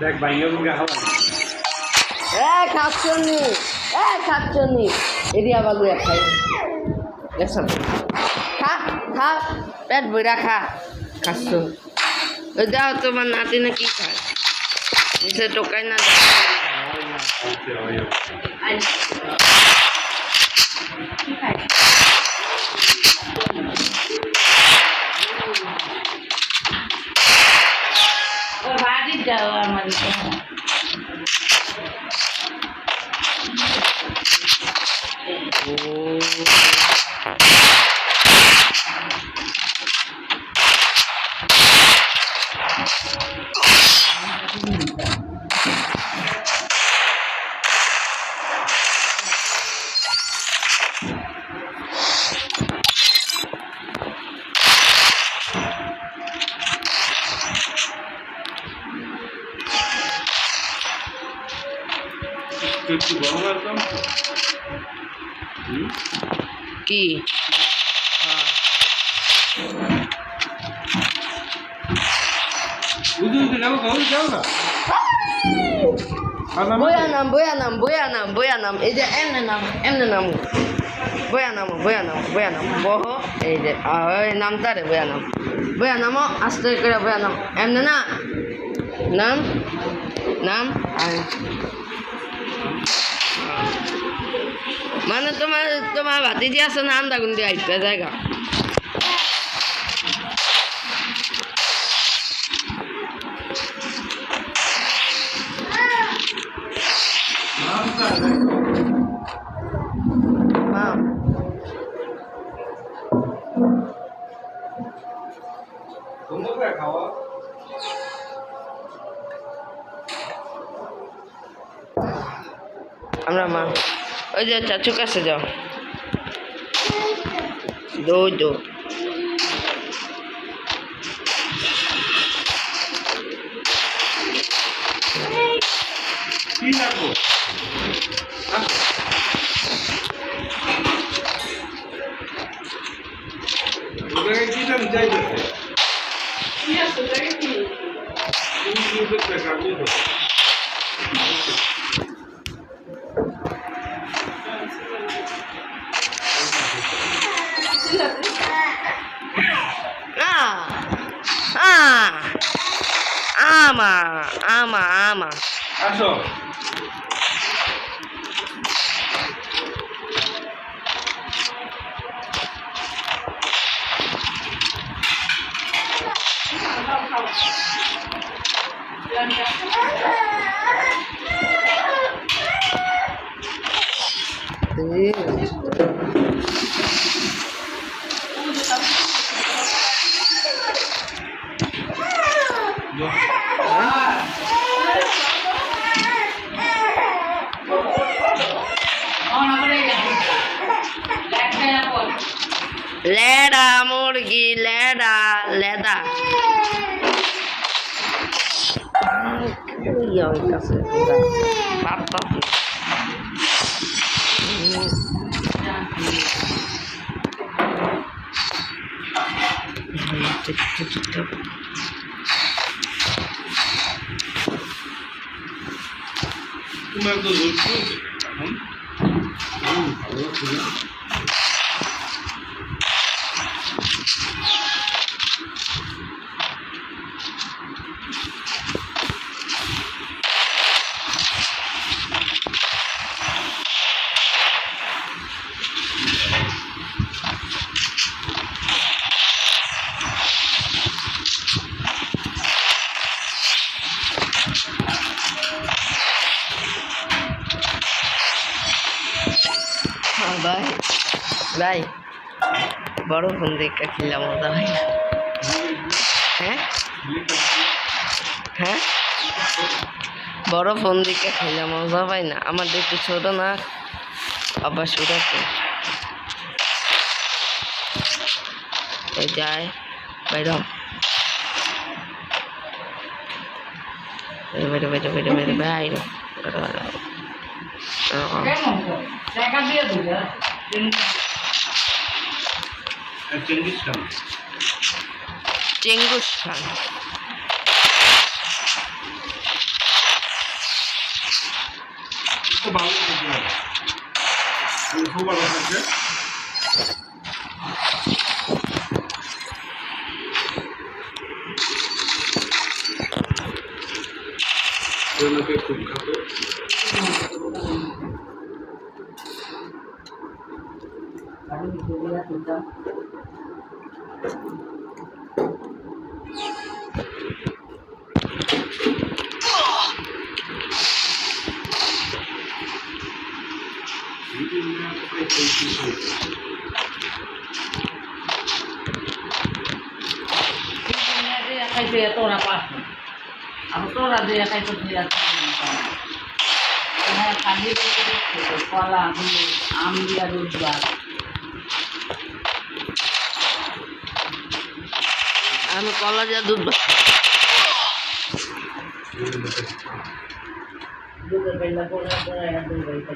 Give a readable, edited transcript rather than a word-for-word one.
দেখ বাইঙ্গা বুঙ্গা খাওয়া খাচ্ছনি এরিয়া বাবু খাই দেখছ খা খা পেট বইরা খা খাচ্ছ ওই যাও তোমার নাতি না কি খায় নিচে টোকাই না বাড়ি যাও আমার কি বয়া নাম এই যে এমনে নাম বয়া নাম বহ এই যে ওই নামটা রে বয়া নামও আস্তে করে বয়া নাম এমনে না নাম মানে তোমার ভাতিজি আছে না আন্দা গুন্দি আইতে জায়গা আমরা মা ওই যে চাচু কাছে যাও দৌড় কি লাগবো কি দাম যাইতেছে কি আছে দেখি কি টাকা দিয়ে ama আসো লেডা মুরগি লেদা তোমার তো ভাই বড় ফোন দেখে খেললাম মজা হয় না হ্যাঁ বড় ফোন দেখে খেললাম মজা পাই না আমার একটু ছোট না আবার সুরাতে যায় বাইর বাইরে টাকা দিয়ে দেবে চেঙ্গিস খান চেঙ্গুস খান তো ভালো লাগছে আমি খুব ভালো লাগছে লোকে খুব খাবে আমি দিয়ে দিতাম খাইতে তোরা পাস আর তোরা দিয়ে খাইতে দিয়ে কালি কলা দিয়ে আম দিয়া রোজবার আমি কলা দিয়ে দুধ দুধের বেলা পড়া পড়া দুধ